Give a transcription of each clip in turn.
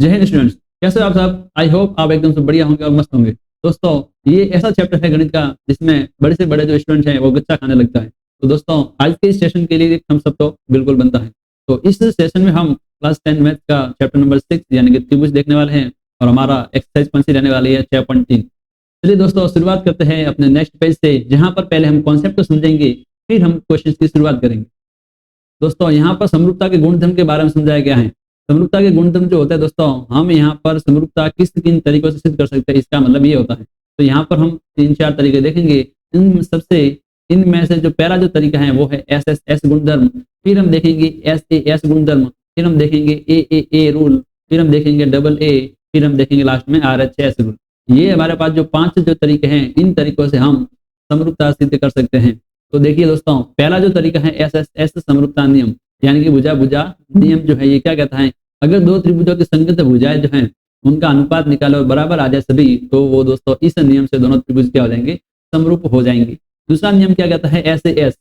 जय हिंद स्टूडेंट्स, कैसे हो आप सब। आई होप आप एकदम से बढ़िया होंगे और मस्त होंगे। दोस्तों, ये ऐसा चैप्टर है गणित का जिसमें बड़े से बड़े जो स्टूडेंट हैं वो गच्चा खाने लगता है। तो दोस्तों, आज के इस सेशन के लिए हम सब तो बिल्कुल बनता है। तो इस सेशन में हम क्लास 10 मैथ का चैप्टर नंबर 6 यानी कि त्रिभुज देखने वाले हैं और हमारा एक्सरसाइज कौन सी रहने वाली है 6.3। चलिए दोस्तों, शुरुआत करते हैं अपने नेक्स्ट पेज से, जहां पर पहले हम कॉन्सेप्ट को समझेंगे, फिर हम क्वेश्चन की शुरुआत करेंगे। दोस्तों, यहाँ पर समरूपता के गुणधर्म के बारे में समझाया गया है। समरूपता के गुणधर्म जो होता है दोस्तों, हम यहाँ पर समरूपता किन तरीकों से सिद्ध कर सकते हैं, इसका मतलब ये होता है। तो यहाँ पर हम 3-4 तरीके देखेंगे। इनमें से जो पहला जो तरीका है वो है एस एस एस गुणधर्म, फिर हम देखेंगे एस ए एस गुणधर्म, फिर हम देखेंगे ए रूल, फिर हम देखेंगे डबल ए, फिर हम देखेंगे लास्ट में आर एच एस रूल। ये हमारे पास जो 5 जो तरीके हैं, इन तरीकों से हम समरूपता सिद्ध कर सकते हैं। तो देखिए दोस्तों, पहला जो तरीका है एस एस एस समरूपता नियम, यानी कि भुजा भुजा नियम जो है, ये क्या कहता है, अगर दो त्रिभुजों की संगत भुजाएं जो हैं उनका अनुपात निकालो और बराबर आ जाए सभी, तो वो दोस्तों इस नियम से दोनों त्रिभुज क्या हो जाएंगे, समरूप हो जाएंगे। दूसरा नियम क्या कहता है, एस ए एस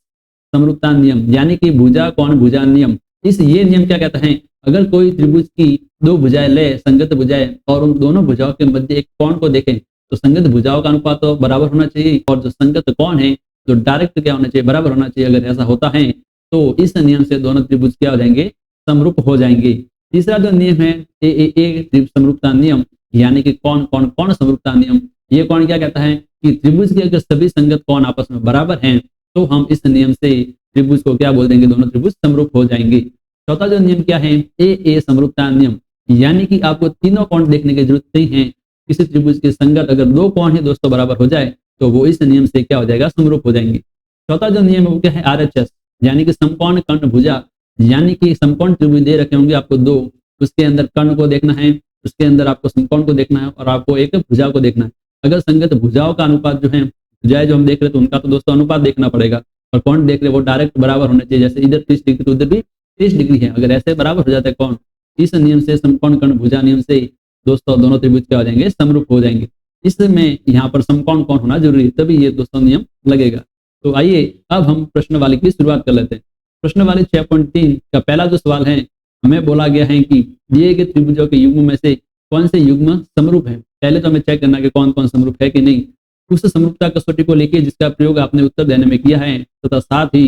समरूपता नियम, यानी कि भुजा कोण भुजा नियम। ये नियम क्या कहता है, अगर कोई त्रिभुज की दो भुजाएं ले, संगत भुजाएं, और उन दोनों भुजाओं के मध्य एक कोण को देखें, तो संगत भुजाओं का अनुपात तो बराबर होना चाहिए, और जो संगत कोण है जो डायरेक्ट क्या होना चाहिए, बराबर होना चाहिए। अगर ऐसा होता है तो इस नियम से दोनों त्रिभुज क्या हो जाएंगे, समरूप हो जाएंगे। तीसरा जो नियम है ए समरूपता नियम, यानी कि कोण कोण कोण समरूपता नियम। ये कोण क्या कहता है कि त्रिभुज के अगर सभी संगत कोण आपस में बराबर हैं तो हम इस नियम से त्रिभुज को क्या बोल देंगे, दोनों त्रिभुज समरूप हो जाएंगे। चौथा जो नियम क्या है, ए समरूपता नियम, यानी कि आपको तीनों कोण देखने की जरूरत नहीं है। किसी त्रिभुज के संगत अगर दो कोण है दोस्तों बराबर हो जाए तो वो इस नियम से क्या हो जाएगा, समरूप हो जाएंगे। चौथा जो नियम है वो क्या है, आरएचएस, यानी कि समकोण कर्ण भुजा, यानी कि समकोण त्रिभुज दे रखे होंगे आपको दो, उसके अंदर कर्ण को देखना है, उसके अंदर आपको समकोण को देखना है और आपको एक भुजा को देखना है। अगर संगत भुजाओं का अनुपात जो है, भुजाएं जो हम देख रहे हैं तो उनका तो दोस्तों अनुपात देखना पड़ेगा, और कोण देख रहे वो डायरेक्ट बराबर होने चाहिए। जैसे इधर 30 डिग्री तो उधर भी 30 डिग्री है, अगर ऐसे बराबर हो जाता है कोण, इस नियम से समकोण कर्ण भुजा नियम से दोस्तों दोनों त्रिभुज क्या हो जाएंगे, समरूप हो जाएंगे। इसमें यहाँ पर समकोण कोण होना जरूरी है, तभी ये दोस्तों नियम लगेगा। तो आइए अब हम प्रश्न वाले की शुरुआत कर लेते हैं। प्रश्न वाले 6.3 का पहला जो सवाल है, हमें बोला गया है कि दिए गए त्रिभुजों के युग्म में से कौन से युग्म समरूप है। पहले तो हमें चेक करना कि कौन कौन समरूप है कि नहीं। उस समरूपता कसौटी को लेकर जिसका प्रयोग आपने उत्तर देने में किया है, तथा साथ ही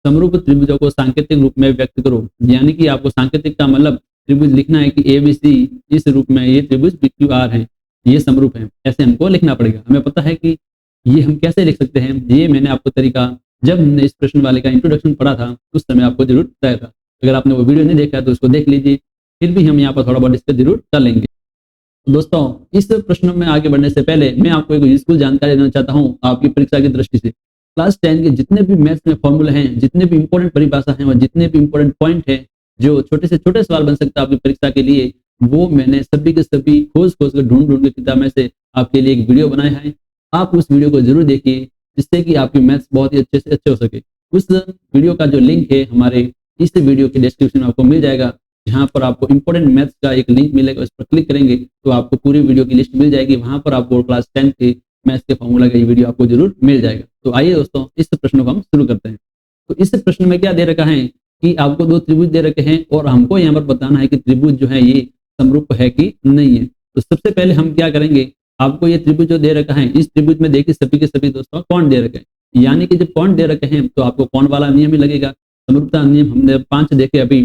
समरूप त्रिभुजों को सांकेतिक रूप में व्यक्त करो, यानी कि आपको सांकेतिक का मतलब त्रिभुज लिखना है कि ABC इस रूप में ये त्रिभुज PQR है, ये समरूप है, ऐसे हमको लिखना पड़ेगा। हमें पता है कि ये हम कैसे लिख सकते हैं, ये मैंने आपको तरीका जब हमने इस प्रश्न वाले का इंट्रोडक्शन पढ़ा था उस समय आपको जरूर बताया था। अगर आपने वो वीडियो नहीं देखा है तो उसको देख लीजिए, फिर भी हम यहाँ पर थोड़ा बहुत डिस्कस जरूर कर लेंगे। दोस्तों, इस प्रश्न में आगे बढ़ने से पहले मैं आपको एक यूजफुल जानकारी देना चाहता हूँ आपकी परीक्षा की दृष्टि से। क्लास 10 के जितने भी मैथ्स में फॉर्मूले हैं, जितने भी इंपॉर्टेंट परिभाषा हैं और जितने भी इंपॉर्टेंट पॉइंट है जो छोटे से छोटे सवाल बन सकता है आपकी परीक्षा के लिए, वो मैंने सभी के सभी खोज कर ढूंढ के किताब में से आपके लिए एक वीडियो बनाया है। आप उस वीडियो को जरूर देखिए, जिससे कि आपकी मैथ्स बहुत ही अच्छे से अच्छे हो सके। उस वीडियो का जो लिंक है हमारे इस वीडियो के डिस्क्रिप्शन में आपको मिल जाएगा, जहां पर आपको इंपॉर्टेंट मैथ्स का एक लिंक मिलेगा। उस पर क्लिक करेंगे तो आपको पूरी वीडियो की लिस्ट मिल जाएगी, वहां पर आपको क्लास 10 के मैथ्स के फॉर्मूला का ये वीडियो आपको जरूर मिल जाएगा। तो आइए दोस्तों, इस प्रश्न को हम शुरू करते हैं। तो इस प्रश्न में क्या दे रखा है कि आपको दो त्रिभुज दे रखे हैं और हमको यहाँ पर बताना है कि त्रिभुज जो है ये समरूप है कि नहीं है। तो सबसे पहले हम क्या करेंगे, आपको ये त्रिभुज जो दे रखा है, इस त्रिभुज में देखिए सभी के सभी दोस्तों कोण दे रखे हैं, यानी कि जब कोण दे रखे हैं तो आपको कोण वाला नियम ही लगेगा। समरूपता नियम हमने 5 देखे अभी,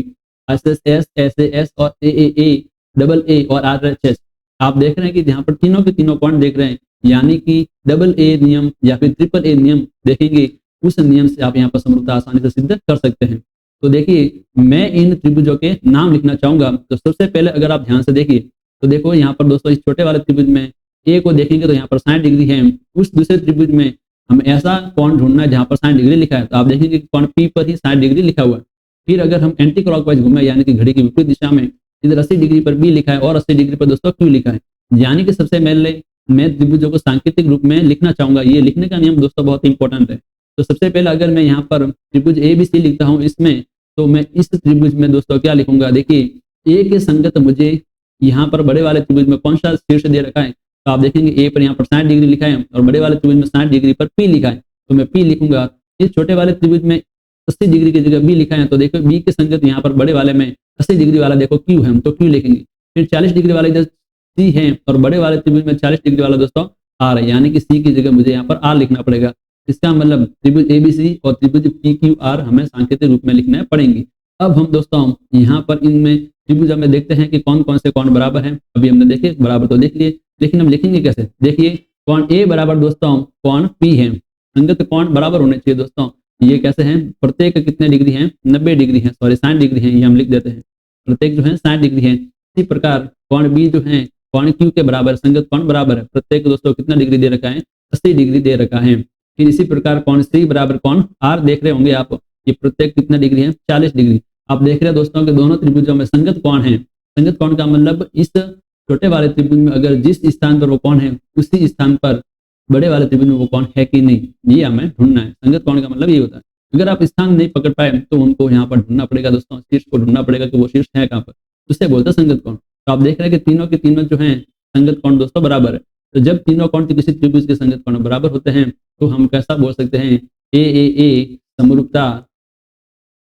एस ए एस और ए डबल ए और RHS। आप देख रहे हैं कि यहाँ पर तीनों के तीनों कोण देख रहे हैं, यानी कि डबल ए नियम या फिर ट्रिपल ए नियम देखेंगे, उस नियम से आप यहाँ पर समरूपता आसानी से सिद्ध कर सकते हैं। तो देखिए, मैं इन त्रिभुजों के नाम लिखना चाहूंगा। तो सबसे पहले अगर आप ध्यान से देखिए तो देखो यहाँ पर दोस्तों इस छोटे वाले त्रिभुज में ए को देखेंगे तो यहाँ पर 60 डिग्री है। उस दूसरे त्रिभुज में हमें ऐसा कोण ढूंढना है जहाँ पर 60 डिग्री लिखा है, तो आप देखेंगे कि कोण P पर ही 60 डिग्री लिखा हुआ है। फिर अगर हम एंटी क्लॉकवाइज घूमे, यानी कि घड़ी की विपरीत दिशा में, इधर 80 डिग्री पर B लिखा है और 80 डिग्री पर दोस्तों Q लिखा है, यानी कि सबसे पहले मैं त्रिभुजों को सांकेतिक रूप में लिखना चाहूंगा। ये लिखने का नियम दोस्तों बहुत इंपॉर्टेंट है। तो सबसे पहले अगर मैं यहाँ पर त्रिभुज ABC लिखता हूँ इसमें, तो मैं इस त्रिभुज में दोस्तों क्या लिखूंगा, देखिए ए के संगत मुझे यहाँ पर बड़े वाले त्रिभुज में कौन सा शीर्ष दे रखा है, तो आप देखेंगे ए पर यहाँ पर 60 डिग्री लिखा है और बड़े वाले त्रिभुज में 60 डिग्री पर P लिखा है, तो मैं P लिखूंगा। इस छोटे वाले त्रिभुज में 80 डिग्री की जगह B लिखा है, तो देखो B के संगत यहाँ पर बड़े वाले में 80 डिग्री वाला देखो Q है, तो Q लिखेंगे। फिर 40 डिग्री वाला इधर सी है और बड़े वाले त्रिभुज में 40 डिग्री वाला दोस्तों आर है, यानी कि सी की जगह मुझे यहाँ पर आर लिखना पड़ेगा। इसका मतलब त्रिभुज एबीसी और त्रिभुज पी क्यू आर हमें सांकेतिक रूप में लिखना पड़ेंगे। अब हम दोस्तों यहाँ पर इनमें त्रिभुज में देखते हैं कि कौन कौन से कोण बराबर हैं। अभी हमने देखे बराबर तो देख लिए, लेकिन हम लिखेंगे कैसे? देखिए कोण ए बराबर दोस्तों कोण पी है, संगत कोण बराबर होने चाहिए दोस्तों। ये कैसे हैं? प्रत्येक कितने डिग्री हैं? 90 डिग्री है, सॉरी 60 डिग्री है, ये हम लिख देते हैं। प्रत्येक जो है 60 डिग्री है। इसी प्रकार कोण बी जो है कोण क्यू के बराबर, संगत कोण बराबर है। प्रत्येक दोस्तों कितना डिग्री दे रखा है? 80 डिग्री दे रखा है। फिर इसी प्रकार कोण सी बराबर कोण आर देख रहे होंगे आप, ये प्रत्येक कितना डिग्री है? 40 डिग्री। आप देख रहे हैं दोस्तों कि दोनों त्रिभुजों में संगत कोण है। संगत कोण का मतलब इस छोटे वाले त्रिभुज में अगर जिस स्थान पर वो कोण है उसी स्थान पर बड़े वाले त्रिभुज में वो कोण है कि नहीं, ये हमें ढूंढना है। संगत कोण का मतलब ये होता है। अगर आप स्थान नहीं पकड़ पाए तो उनको यहाँ पर ढूंढना पड़ेगा दोस्तों, शीर्ष को ढूंढना पड़ेगा कि वो शीर्ष है कहाँ पर, उससे बोलते हैं संगत कोण। तो आप देख रहे हैं कि तीनों के तीनों जो है संगत कोण दोस्तों बराबर है। तो जब तीनों कोण किसी त्रिभुज के संगत कोण बराबर होते हैं तो हम कैसा बोल सकते हैं? ए समरूपता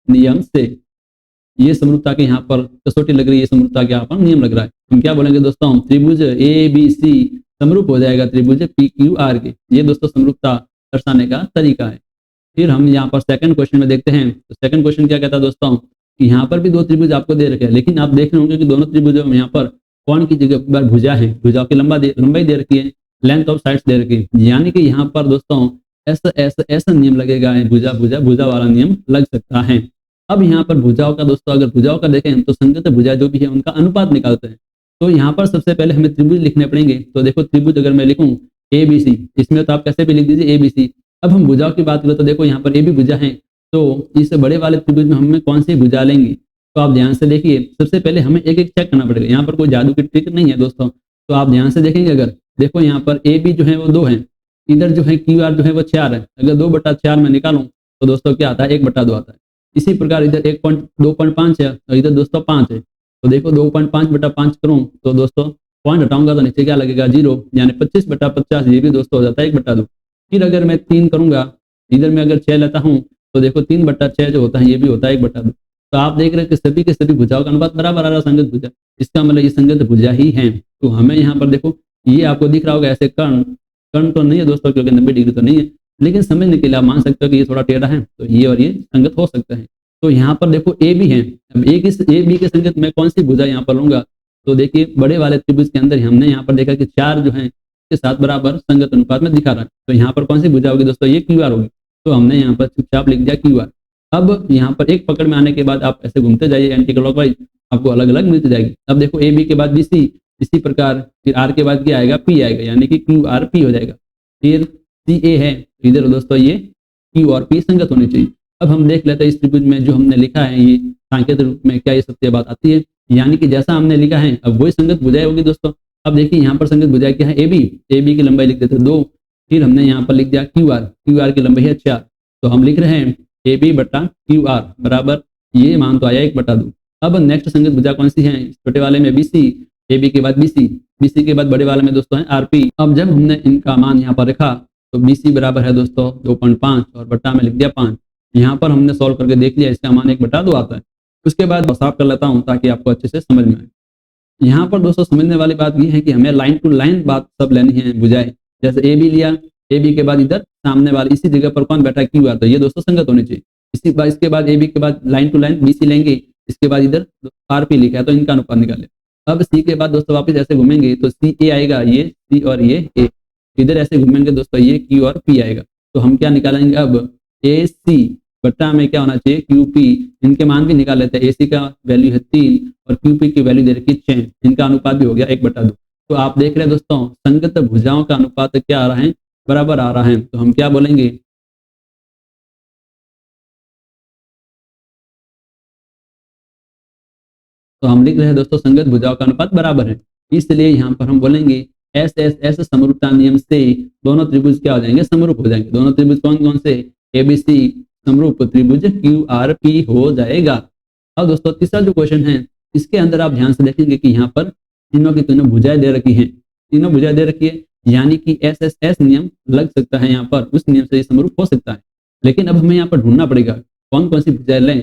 नियम से। ये समरूपता के यहाँ पर कसौटी लग रही है, समरूपता के यहाँ पर नियम लग रहा है। हम क्या बोलेंगे दोस्तों? त्रिभुज ए बी सी समरूप हो जाएगा त्रिभुज पी क्यू आर के। ये दोस्तों समरूपता दर्शाने का तरीका है। फिर हम यहाँ पर सेकंड क्वेश्चन में देखते हैं। तो सेकंड क्वेश्चन क्या कहता है दोस्तों कि यहाँ पर भी दो त्रिभुज आपको दे रखे हैं, लेकिन आप देख रहे होंगे कि दोनों त्रिभुजों में यहाँ पर कोण की जगह पर भुजा है, भुजाओं की लंबाई दे रखी है, लेंथ ऑफ साइड्स दे रखी है। यानी कि यहाँ पर दोस्तों ऐसा नियम लगेगा, भुजा वाला नियम लग सकता है। अब यहाँ पर भुजाओं का दोस्तों अगर भुजाओं का देखें तो संगत भुजा जो भी है उनका अनुपात निकालते हैं। तो यहाँ पर सबसे पहले हमें त्रिभुज लिखने पड़ेंगे। तो देखो त्रिभुज अगर मैं लिखूं ए बी सी, इसमें तो आप कैसे भी लिख दीजिए ए बी सी। अब हम भुजाओं की बात करें तो देखो यहाँ पर ए भी भुजा है, तो इस बड़े वाले त्रिभुज में हमें कौन सी भुजा लेंगे? तो आप ध्यान से देखिए, सबसे पहले हमें एक एक चेक करना पड़ेगा। यहाँ पर कोई जादू की ट्रिक नहीं है दोस्तों। तो आप ध्यान से देखेंगे, अगर देखो यहाँ पर ए बी जो है वो 2 है, इधर जो है क्यू आर जो है वो 4 है। अगर 2/4 में निकालूं तो दोस्तों क्या आता है? 1/2 आता है। इसी प्रकार इधर 2.5 है और इधर दोस्तों 5 है। तो देखो 2.5/5 करूं तो दोस्तों पॉइंट हटाऊंगा तो नीचे क्या लगेगा? 0, यानी 25/50। ये भी दोस्तों हो जाता है 1/2। फिर अगर मैं 3 करूंगा, इधर में अगर 6 लेता हूं तो देखो 3/6 जो होता है ये भी होता है 1/2। तो आप देख रहे हैं कि सभी के सभी भुजाओं का अनुपात बराबर आ रहा है, संगत भुजा। इसका मतलब ये संगत भुजा ही है। तो हमें यहाँ पर देखो ये आपको दिख रहा होगा ऐसे कर्ण तो नहीं है दोस्तों, क्योंकि 90 डिग्री तो नहीं है, लेकिन समझने के लिए आप मान सकते हो कि ये थोड़ा टेढ़ा है, तो ये और ये संगत हो सकता है। तो यहाँ पर देखो ए भी है। अब ए बी के संगत मैं कौन सी भुजा यहाँ पर लूंगा? तो देखिए बड़े वाले त्रिभुज के अंदर हमने यहाँ पर देखा कि 4 जो है के साथ बराबर संगत अनुपात में दिखा रहा है। तो यहाँ पर कौन सी भुजा होगी दोस्तों? ये क्यू आर होगी। तो हमने यहाँ पर चुपचाप लिख दिया क्यू आर। अब यहाँ पर एक पकड़ में आने के बाद आप ऐसे घूमते जाइए एंटी क्लॉकवाइज, आपको अलग अलग मिलती जाएगी। अब देखो ए बी के बाद बी सी, इसी प्रकार फिर आर के बाद क्या आएगा? पी आएगा, यानी कि क्यू आर पी हो जाएगा। फिर सी ए है, इधर दोस्तों ये क्यू और पी संगत होनी चाहिए। अब हम देख लेते हैं इस त्रिभुज में जो हमने लिखा है ये सांकेतिक रूप में क्या ये सत्य बात आती है? यानी कि जैसा हमने लिखा है अब वही संगत भुजाएं होगी दोस्तों। अब देखिए यहाँ पर संगत भुजाएं क्या है? ए बी की लंबाई लिख देते 2। फिर हमने यहाँ पर लिख दिया क्यू आर की लंबाई है 4। तो हम लिख रहे हैं ए बी बटा क्यू आर बराबर, ये मान तो आया 1/2। अब नेक्स्ट संगत भुजा कौन सी है? छोटे वाले में बी सी, ए बी के बाद बी सी के बाद बड़े वाले में दोस्तों है आर पी। अब जब हमने इनका मान यहाँ पर रखा तो बी सी बराबर है दोस्तों 2.5 और बट्टा में लिख दिया 5। यहाँ पर हमने सॉल्व करके देख लिया, इसका मान 1/2 आता है। उसके बाद साफ कर लेता हूँ ताकि आपको अच्छे से समझ में आए। यहाँ पर दोस्तों समझने वाली बात ये है कि हमें लाइन टू लाइन बात सब लेनी है भुजाएं। जैसे ए बी लिया, ए बी के बाद इधर सामने वाले इसी जगह पर कौन बैठा है? Q R. तो ये दोस्तों संगत होनी चाहिए। इसके बाद ए बी के बाद line two line B C लेंगे, इसके बाद इधर आर पी लिखा है तो इनका अनुपात निकाले। अब सी के बाद दोस्तों वापस ऐसे घूमेंगे तो सी ए आएगा, ये सी और ये ए। इधर ऐसे घूमेंगे दोस्तों ये क्यू और पी आएगा। तो हम क्या निकालेंगे? अब ए सी बट्टा में क्या होना चाहिए? Q P. इनके मान भी निकाल लेते हैं। ए सी का वैल्यू है 3 और क्यू पी की वैल्यू दे रखी है 6। इनका अनुपात भी हो गया 1/2। तो आप देख रहे हैं दोस्तों संगत भुजाओं का अनुपात क्या आ रहा है? बराबर आ रहा है। तो हम क्या बोलेंगे? तो हम लिख रहे हैं दोस्तों संगत भुजाओं का अनुपात बराबर है, इसलिए यहाँ पर हम बोलेंगे एस समरूपता नियम से दोनों त्रिभुज क्या हो जाएंगे? समरूप हो जाएंगे। दोनों त्रिभुज कौन कौन से? एबीसी समरूप त्रिभुज क्यू आर पी हो जाएगा। अब दोस्तों तीसरा जो क्वेश्चन है इसके अंदर आप ध्यान से देखेंगे कि यहाँ पर तीनों की तीनों भुजाएं दे रखी हैं, तीनों भुजाएं दे रखी है, यानी कि एस नियम लग सकता है यहाँ पर, उस नियम से ये समरूप हो सकता है। लेकिन अब हमें यहाँ पर ढूंढना पड़ेगा कौन कौन सी भुजाएं लें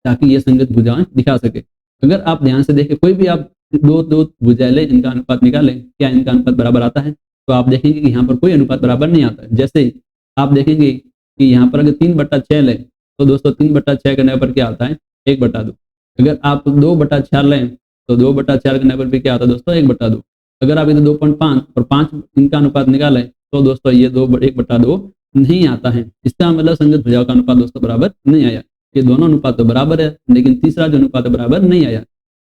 ताकि ये संगत भुजाएं दिखा सके। अगर आप ध्यान से देखें कोई भी आप दो दो भुजाएं लें, इनका अनुपात निकालें, क्या इनका अनुपात बराबर आता है? तो आप देखेंगे कि यहाँ पर कोई अनुपात बराबर नहीं आता है। जैसे आप देखेंगे कि यहाँ पर अगर 3/6 लें तो दोस्तों 3/6 करने पर क्या आता है? 1/2। अगर आप 2/4 लें तो 2/4 करने पर भी क्या आता है दोस्तों? 1/2। अगर आप इधर 2.5 और 5 इनका अनुपात निकालें तो दोस्तों ये 1/2 नहीं आता है। इसका मतलब संगत भुजाओं का अनुपात दोस्तों बराबर नहीं आया। ये दोनों अनुपात तो बराबर है, लेकिन तीसरा जो अनुपात है बराबर नहीं आया।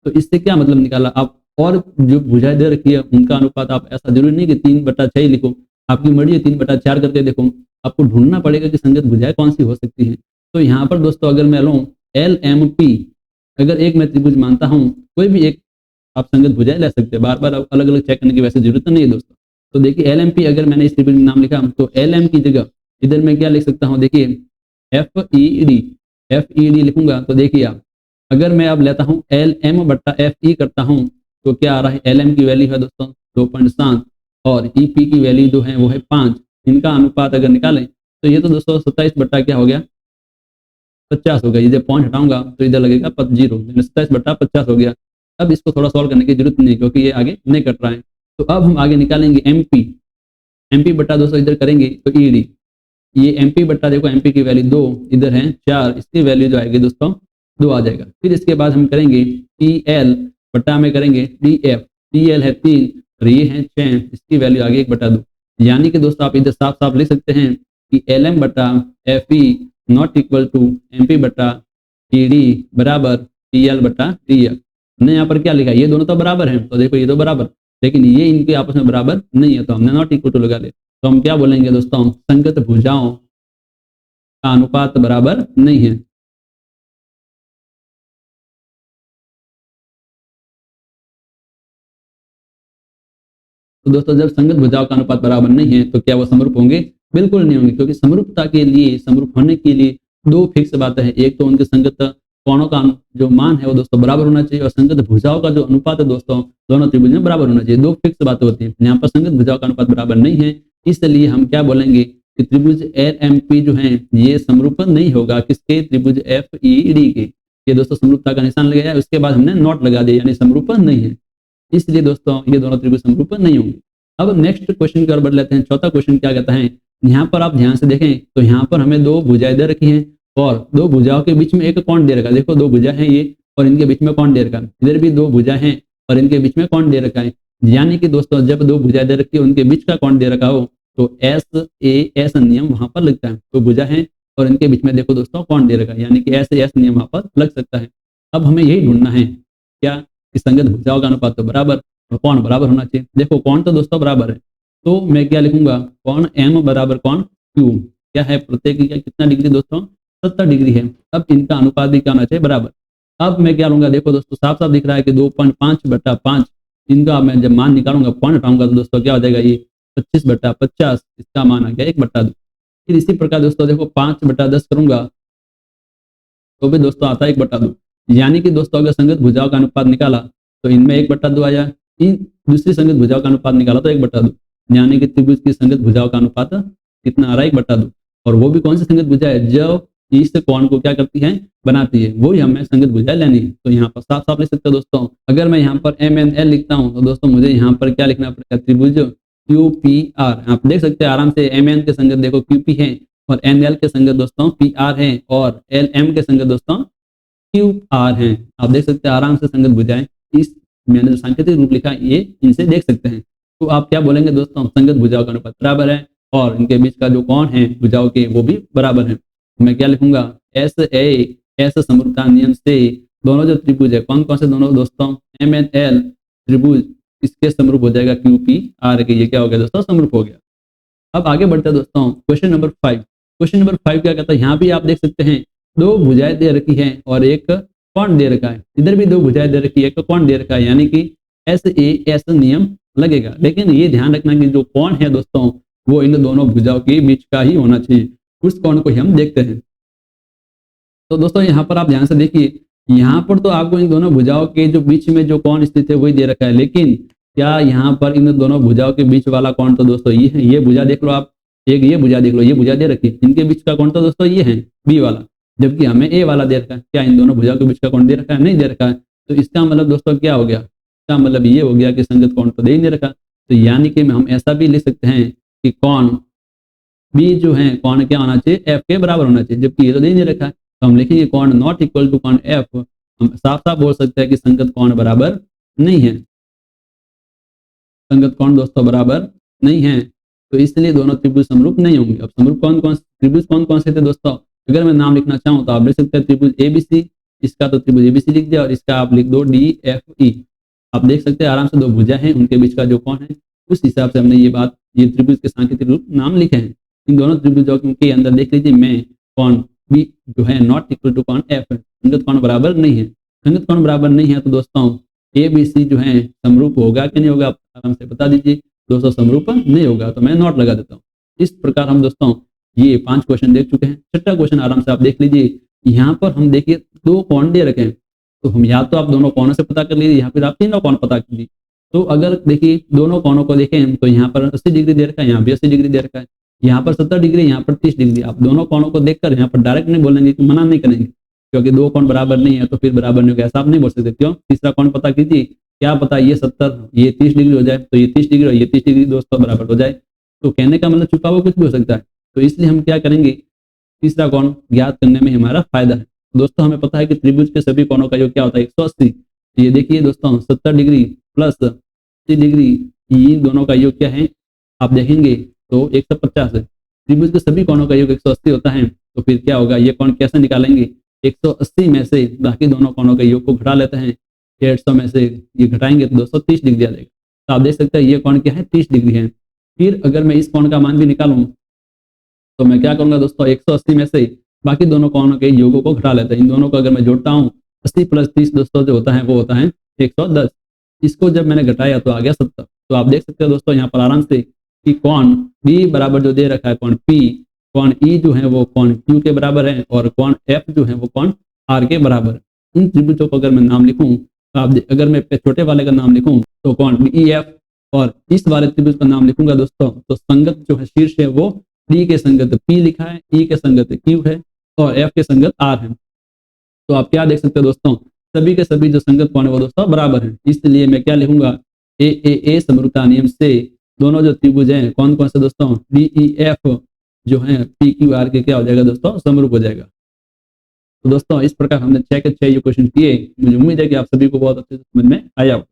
तो इससे क्या मतलब निकाला आप? और जो भुजाएं दे रखी है उनका अनुपात आप ऐसा जरूरी नहीं कि 3/6 ही लिखो, आपकी मर्जी है 3/4 करके देखो। आपको ढूंढना पड़ेगा कि संगत भुजाएं कौन सी हो सकती है। तो यहाँ पर दोस्तों अगर मैं लूँ LMP, अगर एक मैं त्रिभुज मानता हूँ, कोई भी एक आप संगत भुजाएं ले सकते हैं, बार बार अलग अलग चेक करने की वैसे जरूरत नहीं है दोस्तों। तो देखिए LMP अगर मैंने इस त्रिभुज में नाम लिखा तो LM की जगह इधर मैं क्या लिख सकता हूँ? देखिए FED लिखूंगा। तो देखिए आप, अगर मैं अब लेता हूँ LM/FE करता हूँ तो क्या आ रहा है? LM की वैल्यू है दोस्तों 2.7 और EP की वैल्यू जो है वो है 5। इनका अनुपात अगर निकालें तो ये तो दोस्तों 27 बट्टा क्या हो गया? 50 हो गया। इधर पॉइंट हटाऊंगा तो इधर लगेगा 0, 27/50 हो गया। अब इसको थोड़ा सॉल्व करने की जरूरत नहीं क्योंकि ये आगे नहीं कट रहा है। तो अब हम आगे निकालेंगे MP बट्टा दोस्तों इधर करेंगे तो ED, ये MP बट्टा देखो MP की वैल्यू 2, इधर है 4, इसकी वैल्यू जो आएगी दोस्तों 2 आ जाएगा। फिर इसके बाद हम करेंगे TL बट्टा में करेंगे DF, TL है 3 और ये है 6, इसकी वैल्यू आगे 1/2। यानी कि दोस्तों आप इधर साफ साफ लिख सकते हैं कि LM/FE not equal to MP/ED बराबर TL/DF। हमने यहाँ पर क्या लिखा? ये दोनों तो बराबर हैं, तो देखो ये तो बराबर, लेकिन ये इनके आपस में बराबर नहीं है, तो हमने नॉट इक्वल टू लगा लिया। तो हम क्या बोलेंगे दोस्तों? संगत भुजाओं का अनुपात बराबर नहीं है। तो दोस्तों जब संगत भुजाओं का अनुपात बराबर नहीं है तो क्या वो समरूप होंगे? बिल्कुल नहीं होंगे, क्योंकि समरूपता के लिए, समरूप होने के लिए दो फिक्स बातें हैं। एक तो उनके संगत कोणों का जो मान है वो दोस्तों बराबर होना चाहिए, और संगत भुजाओं का जो अनुपात है दोस्तों दोनों त्रिभुज में बराबर होना चाहिए। दो फिक्स बातें होती हैं। यहाँ पर संगत भुजाओं का अनुपात बराबर नहीं है, इसलिए हम क्या बोलेंगे कि त्रिभुज LMP जो है ये समरूप नहीं होगा। किसके? त्रिभुज FED के। ये दोस्तों समरूपता का निशान लगाया, उसके बाद हमने नॉट लगा दिया, यानी समरूप नहीं है। इसलिए दोस्तों ये दोनों त्रिभुज समरूप नहीं होंगे। अब नेक्स्ट क्वेश्चन की ओर बढ़ लेते हैं। चौथा क्वेश्चन क्या कहता है? यहाँ पर आप ध्यान से देखें तो यहाँ पर हमें दो भुजाएं दे रखी हैं और दो भुजाओं के बीच में एक कोण दे रखा है। देखो दो भुजा है ये और इनके बीच में कोण दे रखा है। इधर भी दो भुजा हैं और इनके बीच में कोण दे रखा है। यानी कि दोस्तों जब दो भुजाएं दे रखी है उनके बीच का कोण दे रखा हो तो SAS नियम वहां पर लगता है। तो भुजा है और इनके बीच में देखो दोस्तों कोण दे रखा है, यानी कि SAS नियम वहां पर लग सकता है। अब हमें यही ढूंढना है क्या कि संगत भुजाओं का अनुपात तो बराबर और कोण बराबर होना चाहिए। देखो कोण तो दोस्तों बराबर है, तो मैं क्या लिखूंगा? कोण M बराबर कोण Q। क्या है? प्रत्येक का कितना डिग्री दोस्तों? 70 डिग्री है। अब इनका अनुपात भी क्या होना चाहिए? बराबर। अब मैं क्या लूंगा? देखो दोस्तों साफ साफ दिख रहा है कि 2.5/5 इनका मैं जब मान निकालूंगा, पॉइंट हटाऊंगा तो दोस्तों क्या हो जाएगा? ये 25/50, इसका मान आ गया 1/2। फिर इसी प्रकार दोस्तों देखो 5/10 करूंगा तो भी दोस्तों आता है 1/2। यानी कि दोस्तों अगर संगत भुजाओं का अनुपात निकाला तो इनमें 1/2 आया, इन दूसरी संगत भुजाओं का अनुपात निकाला तो 1/2। यानी कि त्रिभुज की संगत भुजाओं का अनुपात कितना आ रहा है? 1/2। और वो भी कौन सी संगत भुजा है? जो इस कोण को क्या करती है? बनाती है। वही हमें संगत भुजा लेनी है। तो यहाँ पर साफ साफ लिख सकते हो दोस्तों। अगर मैं यहाँ पर MNL लिखता हूँ तो दोस्तों मुझे यहाँ पर क्या लिखना पड़ेगा? त्रिभुज QPR। आप देख सकते हैं आराम से MN के संगत देखो QP है और NL के संगत दोस्तों PR है और LM के संगत दोस्तों QR है। आप देख सकते हैं आराम से संगत भुजाएं, इस मैंने जो सांकेतिक रूप लिखा है ये इनसे देख सकते हैं। तो आप क्या बोलेंगे दोस्तों? संगत भुजाओं का अनुपात बराबर है और इनके बीच का जो कोण है भुजाओं के वो भी बराबर है। मैं क्या लिखूंगा? SAS समरूपता नियम से दोनों जो त्रिभुज है, कौन कौन से दोनों दोस्तों? MNL त्रिभुज इसके समरूप हो जाएगा QPR के। ये क्या हो गया दोस्तों? समरूप हो गया। अब आगे बढ़ते हैं दोस्तों क्वेश्चन नंबर 5। क्वेश्चन नंबर 5 क्या कहता है? यहाँ भी आप देख सकते हैं दो भुजाएं दे रखी है और एक कोण दे रखा है। इधर भी दो भुजाएं दे रखी है, एक कोण दे रखा है, यानी कि SAS नियम लगेगा। लेकिन ये ध्यान रखना कि जो कोण है दोस्तों वो इन दोनों भुजाओं के बीच का ही होना चाहिए। उस कोण को ही हम देखते हैं। तो दोस्तों यहाँ पर आप ध्यान से देखिए, यहाँ पर तो आपको इन दोनों भुजाओं के जो बीच में जो कोण स्थित है वही दे रखा है, लेकिन क्या यहाँ पर इन दोनों भुजाओं के बीच वाला कोण तो दोस्तों ये है। ये भुजा देख लो आप, एक ये भुजा देख लो, ये भुजा दे रखी है, इनके बीच का कोण तो दोस्तों ये है B वाला, जबकि हमें A वाला दे रखा है। क्या इन दोनों भुजाओं के बीच का कोण दे रखा है? नहीं दे रखा है। तो इसका मतलब दोस्तों क्या हो गया? इसका मतलब ये हो गया कि संगत कोण तो दे ही नहीं रखा। तो यानी कि हम ऐसा भी लिख सकते हैं कि कोण बी जो है कोण क्या होना चाहिए, एफ के बराबर होना चाहिए, जबकि ये तो दे ही नहीं रखा है। तो हम लिखेंगे कोण नॉट इक्वल टू कोण एफ। हम साफ साफ बोल सकते हैं कि संगत कोण बराबर नहीं है, संगत कोण दोस्तों बराबर नहीं है। तो इसलिए दोनों त्रिभुज समरूप नहीं होंगे। अब समरूप त्रिभुज कौन कौन से थे दोस्तों, अगर मैं नाम लिखना चाहूँ तो आप लिख सकते हैं त्रिभुज एबीसी। इसका तो त्रिभुज एबीसी लिख दिया और इसका आप लिख दो डी एफ ई। आप देख सकते हैं आराम से दो भुजा हैं, उनके बीच का जो कोण है उस हिसाब से हमने ये त्रिभुज के सांकेतिक रूप नाम लिखे हैं। इन दोनों त्रिभुजों के अंदर देख लीजिए मैं कोण बी जो है नॉट इक्वल टू कोण एफ, संगत कोण बराबर नहीं है। संगत कोण बराबर नहीं है तो दोस्तों ए बी सी जो है समरूप होगा कि नहीं होगा, आप आराम से बता दीजिए। दोस्तों समरूप नहीं होगा, तो मैं नॉट लगा देता हूँ। इस प्रकार हम दोस्तों ये 5 क्वेश्चन देख चुके हैं। छठा क्वेश्चन आराम से आप देख लीजिए। यहाँ पर हम देखिए 2 कोण दे रखे हैं, तो हम या तो आप दोनों कोणों से पता कर लीजिए या फिर आप तीनों कोण पता कर लीजिए। तो अगर देखिए दोनों कोणों को देखें तो यहाँ पर 80 डिग्री दे रखा है, यहाँ भी 80 डिग्री दे रखा है, यहाँ पर 70 डिग्री, यहाँ पर 30 डिग्री। आप दोनों कोणों को देखकर यहाँ पर डायरेक्ट नहीं बोलेंगे कि मना नहीं करेंगे, क्योंकि 2 कोण बराबर नहीं है तो फिर बराबर नहीं होगा, ऐसा आप नहीं बोल सकते। क्यों? तीसरा कोण पता कीजिए, क्या पता ये 70 ये 30 डिग्री हो जाए, तो ये 30 डिग्री और ये 30 डिग्री दोस्तों बराबर हो जाए। तो कहने का मतलब छुपा हुआ कुछ भी हो सकता है। तो इसलिए हम क्या करेंगे, तीसरा कोण ज्ञात करने में हमारा फायदा है। दोस्तों हमें पता है कि त्रिभुज के सभी कोणों का योग क्या होता है 180। ये देखिए दोस्तों 70 डिग्री प्लस 80 डिग्री, ये दोनों का योग क्या है आप देखेंगे तो 150 है। त्रिभुज के सभी कोणों का योग 180 होता है, तो फिर क्या होगा, ये कोण कैसे निकालेंगे, 180 में से बाकी दोनों कोणों के योग को घटा लेते हैं। 150 में से ये घटाएंगे तो 230 डिग्री आ जाएगा। तो आप देख सकते हैं ये कोण क्या है 30 डिग्री है। फिर अगर मैं इस कोण का मान भी निकालूं तो मैं क्या करूंगा दोस्तों, 180 में से बाकी दोनों कोणों के योगों को घटा लेते हैं। इन दोनों को अगर मैं जोड़ता हूँ 80 प्लस 30 दोस्तों जो होता है वो होता है 110। इसको जब मैंने घटाया तो आ गया 70। तो आप देख सकते हो दोस्तों यहाँ पर आराम से कि कोण बी बराबर जो दे रखा है कोण पी, कोण ई जो है वो कोण क्यू के बराबर है और कोण एफ जो है वो कोण आर के बराबर। इन त्रिभुजों को अगर मैं नाम लिखूं तो आप अगर मैं छोटे वाले का नाम लिखूं तो कोण बी एफ, और इस वाले त्रिभुज का नाम लिखूंगा दोस्तों तो संगत जो है शीर्ष है वो डी के संगत पी लिखा है, ई के संगत क्यू है और एफ के संगत आर है। तो आप क्या देख सकते हो दोस्तों, सभी के सभी जो संगत कोण है वो दोस्तों बराबर है। इसलिए मैं क्या लिखूंगा, ए समरूपता नियम से दोनों जो त्रिभुज हैं कौन कौन से दोस्तों, डी ई एफ जो है पी क्यू आर के क्या हो जाएगा दोस्तों, समरूप हो जाएगा। तो दोस्तों इस प्रकार हमने 6 के 6 ये क्वेश्चन किए। मुझे उम्मीद है कि आप सभी को बहुत अच्छे से समझ में आया होगा।